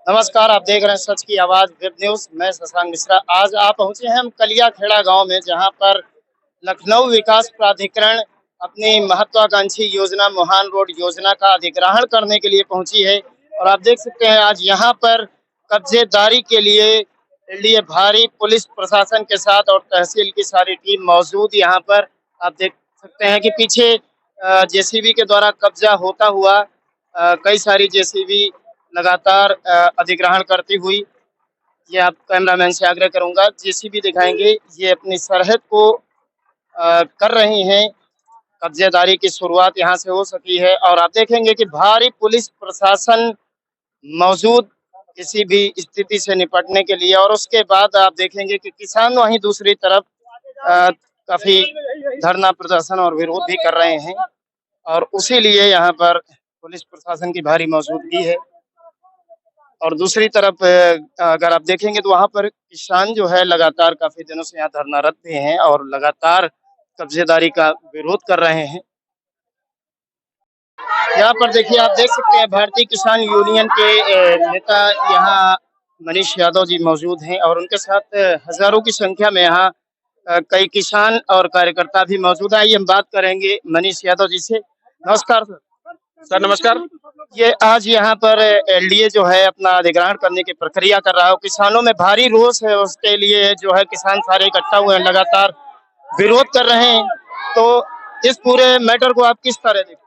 नमस्कार, आप देख रहे हैं सच की आवाज़ वेब न्यूज़। मैं शशांक मिश्रा। आज आप पहुँचे हैं हम कलिया खेड़ा गाँव में, जहाँ पर लखनऊ विकास प्राधिकरण अपनी महत्वाकांक्षी योजना मुहान रोड योजना का अधिग्रहण करने के लिए पहुँची है। और आप देख सकते हैं आज यहाँ पर कब्जेदारी के लिए भारी पुलिस प्रशासन के साथ और तहसील की सारी टीम मौजूद यहाँ पर। आप देख सकते हैं कि पीछे जेसीबी के द्वारा कब्जा होता हुआ कई सारी जेसीबी लगातार अधिग्रहण करती हुई, ये आप कैमरामैन से आग्रह करूंगा जेसीबी दिखाएंगे, ये अपनी सरहद को कर रही हैं। कब्जेदारी की शुरुआत यहाँ से हो सकी है और आप देखेंगे कि भारी पुलिस प्रशासन मौजूद किसी भी स्थिति से निपटने के लिए। और उसके बाद आप देखेंगे कि किसान वहीं दूसरी तरफ काफी धरना प्रदर्शन और विरोध भी कर रहे हैं और उसी लिए यहाँ पर पुलिस प्रशासन की भारी मौजूदगी है। और दूसरी तरफ अगर आप देखेंगे तो वहाँ पर किसान जो है लगातार काफी दिनों से यहाँ धरनारत भी हैं और लगातार कब्जेदारी का विरोध कर रहे हैं। यहाँ पर देखिए, आप देख सकते हैं भारतीय किसान यूनियन के नेता यहाँ मनीष यादव जी मौजूद हैं और उनके साथ हजारों की संख्या में यहाँ कई किसान और कार्यकर्ता भी मौजूद हैं। आइए हम बात करेंगे मनीष यादव जी से। नमस्कार सर। सर नमस्कार। ये आज यहाँ पर एलडीए जो है अपना अधिग्रहण करने की प्रक्रिया कर रहा है, किसानों में भारी रोष है, उसके लिए जो है किसान सारे इकट्ठा हुए हैं, लगातार विरोध कर रहे हैं। तो इस पूरे मैटर को आप किस तरह देखते हैं?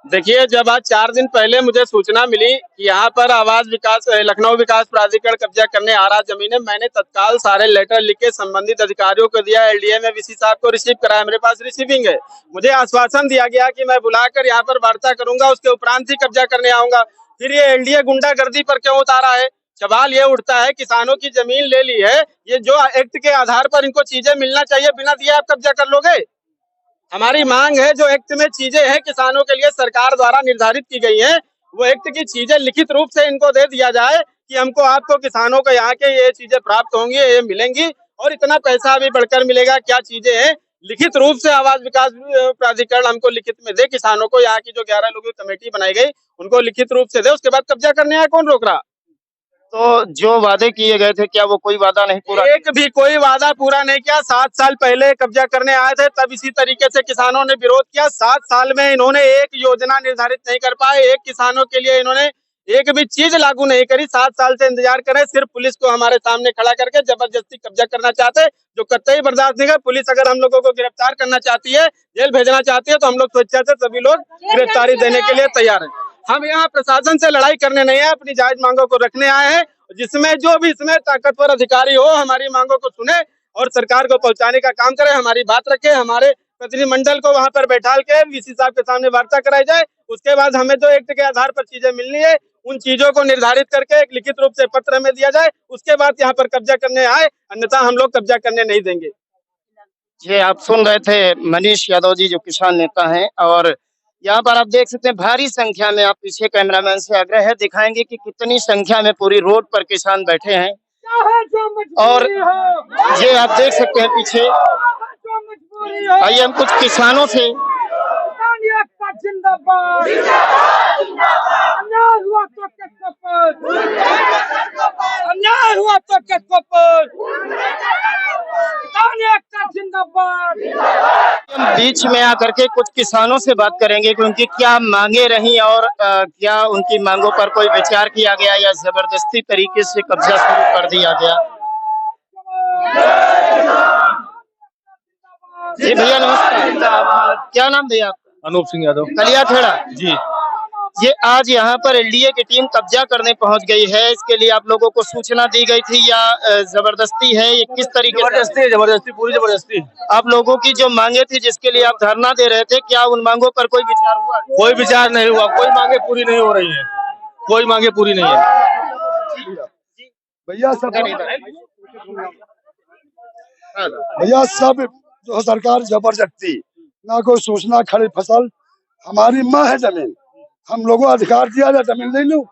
देखिए, जब आज 4 दिन पहले मुझे सूचना मिली कि यहाँ पर लखनऊ विकास प्राधिकरण कब्जा करने आ रहा जमीनें, मैंने तत्काल सारे लेटर लिख के संबंधित अधिकारियों को दिया। एलडीए में वीसी साहब को रिसीव कराया, मेरे पास रिसीविंग है। मुझे आश्वासन दिया गया कि मैं बुलाकर यहाँ पर वार्ता करूंगा, उसके उपरांत ही कब्जा करने आऊंगा। फिर ये एलडीए गुंडागर्दी पर क्यों उतारा है? सवाल ये उठता है, किसानों की जमीन ले ली है, ये जो एक्ट के आधार पर इनको चीजें मिलना चाहिए, बिना दिए आप कब्जा कर लोगे? हमारी मांग है, जो एक्ट में चीजें हैं किसानों के लिए सरकार द्वारा निर्धारित की गई हैं, वो एक्ट की चीजें लिखित रूप से इनको दे दिया जाए कि हमको आपको किसानों को यहाँ के ये चीजें प्राप्त होंगी, ये मिलेंगी और इतना पैसा भी बढ़कर मिलेगा। क्या चीजें हैं लिखित रूप से आवास विकास प्राधिकरण हमको लिखित में दे, किसानों को यहाँ की जो 11 लोगों की कमेटी बनाई गई उनको लिखित रूप से दे, उसके बाद कब्जा करने आए, कौन रोक रहा? तो जो वादे किए गए थे, क्या वो कोई वादा नहीं पूरा? एक भी कोई वादा पूरा नहीं किया। 7 साल पहले कब्जा करने आए थे, तब इसी तरीके से किसानों ने विरोध किया। 7 साल में इन्होंने एक योजना निर्धारित नहीं कर पाए, एक किसानों के लिए इन्होंने एक भी चीज लागू नहीं करी। 7 साल से इंतजार कर रहे, सिर्फ पुलिस को हमारे सामने खड़ा करके जबरदस्ती कब्जा करना चाहते, जो कतई बर्दाश्त नहीं है। पुलिस अगर हम लोगों को गिरफ्तार करना चाहती है, जेल भेजना चाहती है, तो हम लोग स्वेच्छा से सभी लोग गिरफ्तारी देने के लिए तैयार है। हम यहाँ प्रशासन से लड़ाई करने नहीं है, अपनी जायज मांगों को रखने आए हैं, जिसमें जो भी इसमें ताकतवर अधिकारी हो हमारी मांगों को सुने और सरकार को पहुंचाने का काम करे, हमारी बात रखे, हमारे प्रतिनिधिमंडल को वहां पर बैठा के वीसी साहब के सामने वार्ता कराई जाए। उसके बाद हमें जो एक्ट के आधार पर चीजें मिलनी है, उन चीजों को निर्धारित करके एक लिखित रूप से पत्र में दिया जाए, उसके बाद यहाँ पर कब्जा करने आए, अन्यथा हम लोग कब्जा करने नहीं देंगे। ये आप सुन रहे थे मनीष यादव जी, जो किसान नेता हैं। और यहाँ पर आप देख सकते हैं भारी संख्या में, आप पीछे कैमरामैन से आग्रह है दिखाएंगे कि कितनी संख्या में पूरी रोड पर किसान बैठे हैं। और ये आप देख सकते हैं पीछे। आइए हम कुछ किसानों से जिंदाबाद, अन्याय हुआ तो किसको पर, अन्याय हुआ तो किसको पर, जिंदाबाद। हम बीच में आकर के कुछ किसानों से बात करेंगे कि उनकी क्या मांगे रही और क्या उनकी मांगों पर कोई विचार किया गया या जबरदस्ती तरीके से कब्जा शुरू कर दिया गया। जी भैया नमस्कार, क्या नाम भैया आपका? अनूप सिंह यादव, कलिया खेड़ा जी। ये आज यहाँ पर एलडीए की टीम कब्जा करने पहुंच गई है, इसके लिए आप लोगों को सूचना दी गई थी या जबरदस्ती है, ये किस तरीके से? जबरदस्ती, जबरदस्ती, पूरी जबरदस्ती। आप लोगों की जो मांगे थी, जिसके लिए आप धरना दे रहे थे, क्या उन मांगों पर कोई विचार हुआ? कोई विचार नहीं हुआ, कोई मांगे पूरी नहीं हो रही है, कोई मांगे पूरी नहीं है। भैया सब जो सरकार जबरदस्ती, ना कोई सूचना, खड़ी फसल, हमारी माँ है जमीन, हम लोगों को अधिकार दिया जाए, जमीन ले लो,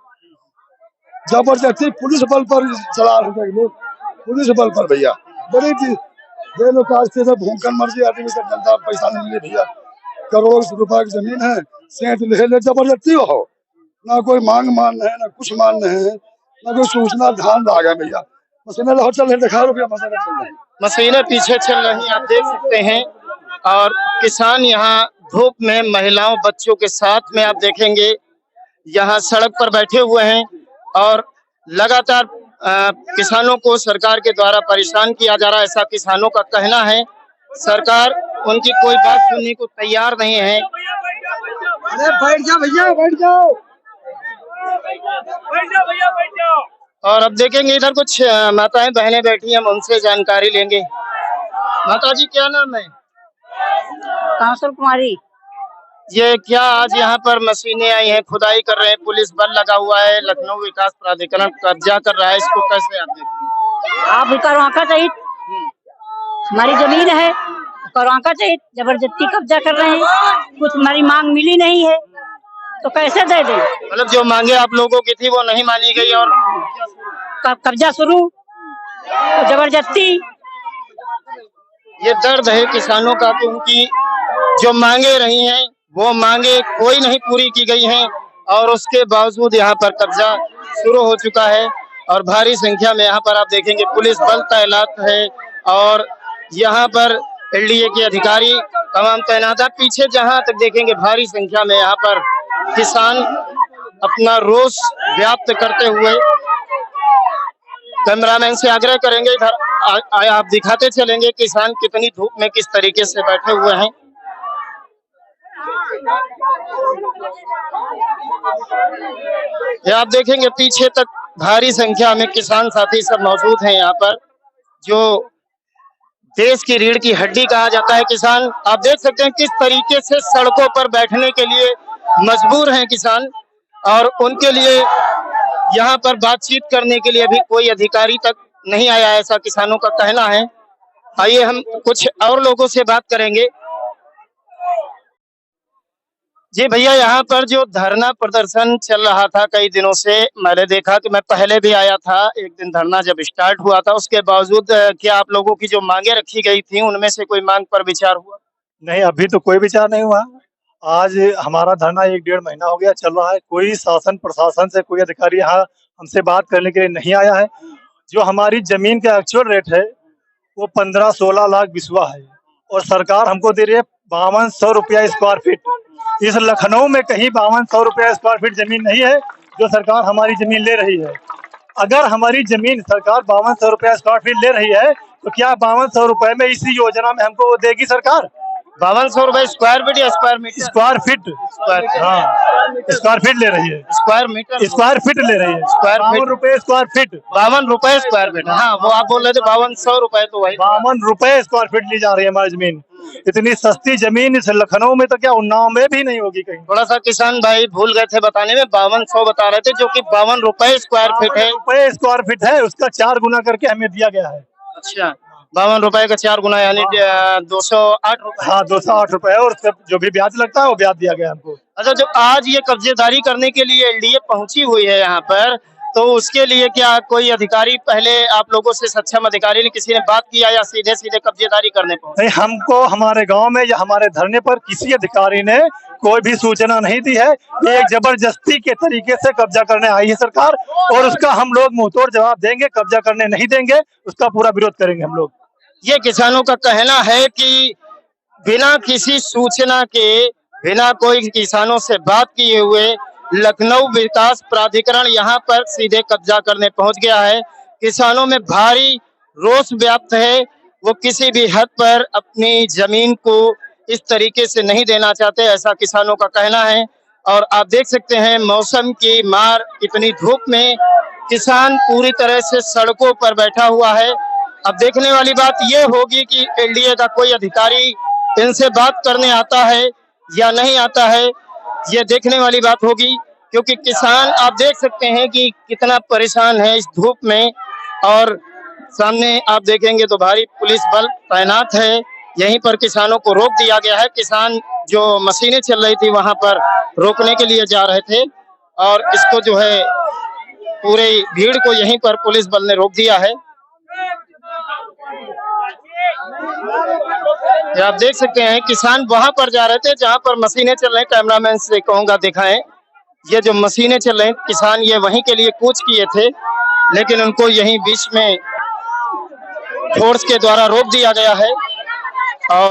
जबरदस्ती पुलिस बल पर चला रहे लोग, पुलिस बल पर। भैया बड़ी चीज ये लोग आज से भूखकर मर गए आदमी का, जनता पैसा नहीं मिले भैया, करोड़ रुपए की जमीन है, सेंध ले ले, जबरदस्ती हो, ना कोई मांग मान है, ना कुछ मान है, ना कोई सूचना ध्यान आ गया भैया। मशीनें लाहौर चल रही, दिखा रुपया मशीनें चल रही। मशीनें पीछे चल रही आप देख सकते हैं। और किसान यहाँ धूप में महिलाओं बच्चों के साथ में आप देखेंगे यहाँ सड़क पर बैठे हुए हैं। और लगातार किसानों को सरकार के द्वारा परेशान किया जा रहा है, ऐसा किसानों का कहना है। सरकार उनकी कोई बात सुनने को तैयार नहीं है। अरे बैठ जाओ भैया, बैठ जाओ, बैठ जाओ भैया, बैठ जाओ। और अब देखेंगे इधर कुछ माताएं बहनें बैठी हैं, हम उनसे जानकारी लेंगे। माता जी क्या नाम है? कांसुर कुमारी। ये क्या आज यहाँ पर मशीनें आई हैं, खुदाई कर रहे हैं, पुलिस बल लगा हुआ है, लखनऊ विकास प्राधिकरण कब्जा कर रहा है, इसको कैसे आप देखते हैं? आप भी करवाना चाहिए, हमारी जमीन है, करवाना चाहिए। जबरदस्ती कब्जा कर रहे हैं, कुछ हमारी मांग मिली नहीं है तो कैसे दे दें? मतलब जो मांगे आप लोगों की थी वो नहीं मानी गई और कब्जा शुरू तो जबरदस्ती। ये दर्द है किसानों का कि उनकी जो मांगे रही हैं वो मांगे कोई नहीं पूरी की गई हैं और उसके बावजूद यहाँ पर कब्जा शुरू हो चुका है। और भारी संख्या में यहाँ पर आप देखेंगे पुलिस बल तैनात है और यहाँ पर एलडीए के अधिकारी तमाम तैनात है। पीछे जहाँ तक देखेंगे भारी संख्या में यहाँ पर किसान अपना रोष व्याप्त करते हुए। कैमरामैन से आग्रह करेंगे इधर आप दिखाते चलेंगे किसान कितनी धूप में किस तरीके से बैठे हुए हैं। ये आप देखेंगे पीछे तक भारी संख्या में किसान साथी सब मौजूद हैं यहाँ पर, जो देश की रीढ़ की हड्डी कहा जाता है किसान। आप देख सकते हैं किस तरीके से सड़कों पर बैठने के लिए मजबूर हैं किसान और उनके लिए यहाँ पर बातचीत करने के लिए अभी कोई अधिकारी तक नहीं आया, ऐसा किसानों का कहना है। आइए हम कुछ और लोगों से बात करेंगे। जी भैया, यहाँ पर जो धरना प्रदर्शन चल रहा था कई दिनों से, मैंने देखा कि मैं पहले भी आया था एक दिन धरना जब स्टार्ट हुआ था, उसके बावजूद क्या आप लोगों की जो मांगे रखी गई थी उनमें से कोई मांग पर विचार हुआ? नहीं, अभी तो कोई विचार नहीं हुआ। आज हमारा धरना 1-1.5 महीना हो गया चल रहा है, कोई शासन प्रशासन से कोई अधिकारी यहाँ हमसे बात करने के लिए नहीं आया है। जो हमारी जमीन का एक्चुअल रेट है वो 15-16 लाख बिस्वा है और सरकार हमको दे रही है 5200 रुपया स्क्वायर फीट। इस लखनऊ में कहीं 5200 रुपया स्क्वायर फीट जमीन नहीं है जो सरकार हमारी जमीन ले रही है। अगर हमारी जमीन सरकार 5200 रुपया स्क्वायर फीट ले रही है तो क्या 5200 रुपए में इसी योजना में हमको वो देगी सरकार? 5200 रुपए स्क्वायर फीट या स्क्वायर मीटर? Square feet. हाँ, स्क्वायर फीट ले रही है। Square metre? स्क्वायर फीट ले रही है। स्क्वायर फीट 52 रुपए स्क्वायर फीट। 52 रुपए स्क्वायर फीट। हाँ, वो आप बोल रहे थे 5200 रुपए, तो वही 52 रुपए स्क्वायर फीट ली जा रही है हमारी जमीन। इतनी सस्ती जमीन इस लखनऊ में तो क्या उन्नाव में भी नहीं होगी कहीं। थोड़ा सा किसान भाई भूल गए थे बताने में, 5200 बता रहे थे जो कि 52 रुपए स्क्वायर फीट है। रुपए स्क्वायर फीट है, उसका 4 गुना करके हमें दिया गया है। अच्छा, 52 रुपए का 4 गुना यानी 208 रुपए। हाँ, 208 रुपए और जो भी ब्याज लगता है वो ब्याज दिया गया हमको। अच्छा, जब आज ये कब्जेदारी करने के लिए एलडीए पहुंची हुई है यहाँ पर, तो उसके लिए क्या कोई अधिकारी पहले आप लोगों से, सक्षम अधिकारी ने किसी ने बात किया या सीधे सीधे कब्जेदारी करने पहुंचे? नहीं, हमको हमारे गांव में या हमारे धरने पर किसी अधिकारी ने कोई भी सूचना नहीं दी है। ये एक जबरदस्ती के तरीके से कब्जा करने आई है सरकार और उसका हम लोग मुंहतोड़ जवाब देंगे। कब्जा करने नहीं देंगे, उसका पूरा विरोध करेंगे हम लोग। ये किसानों का कहना है कि बिना किसी सूचना के, बिना कोई किसानों से बात किए हुए लखनऊ विकास प्राधिकरण यहाँ पर सीधे कब्जा करने पहुंच गया है। किसानों में भारी रोष व्याप्त है, वो किसी भी हद पर अपनी जमीन को इस तरीके से नहीं देना चाहते, ऐसा किसानों का कहना है। और आप देख सकते हैं मौसम की मार, इतनी धूप में किसान पूरी तरह से सड़कों पर बैठा हुआ है। अब देखने वाली बात ये होगी कि एलडीए का कोई अधिकारी इनसे बात करने आता है या नहीं आता है, ये देखने वाली बात होगी, क्योंकि किसान आप देख सकते हैं कि कितना परेशान है इस धूप में। और सामने आप देखेंगे तो भारी पुलिस बल तैनात है, यहीं पर किसानों को रोक दिया गया है। किसान जो मशीनें चल रही थी वहां पर रोकने के लिए जा रहे थे और इसको जो है पूरी भीड़ को यहीं पर पुलिस बल ने रोक दिया है। आप देख सकते हैं किसान वहां पर जा रहे थे जहां पर मशीनें चल रही हैं। कैमरामैन से कहूंगा दिखाएं, ये जो मशीनें चल रही, किसान ये वहीं के लिए कूच किए थे, लेकिन उनको यहीं बीच में फोर्स के द्वारा रोक दिया गया है।